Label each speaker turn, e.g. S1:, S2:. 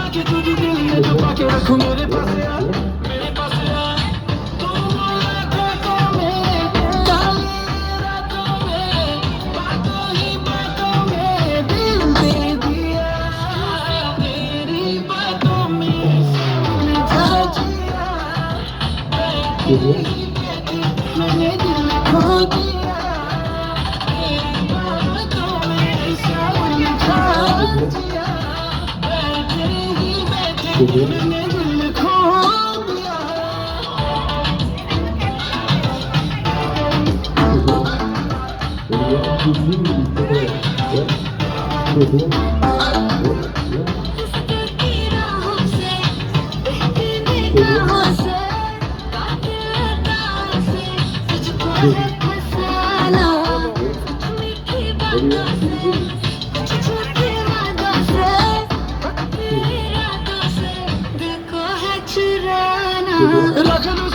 S1: कि तुझे दिल में दबा के रखूं मेरे पास आ, मेरे पास आ। तुम आंखों में, काली रातों में, बातों ही बातों में दिल दे दिया। तेरी बातों में उलझा जिया। बैठी ही बैठी मैंने दिल खो दिया। तेरी बातों में सा उलझा जिया। बैठे ही बैठे मैंने दिल खो दिया।
S2: की राहों से बहती निगाहों से कातिल अदाओं से तुझको है फसाना। कुछ मीठी बातों से कुछ झूठी वादों से तेरी रातों से दिल को है चुराना।
S1: रख लूं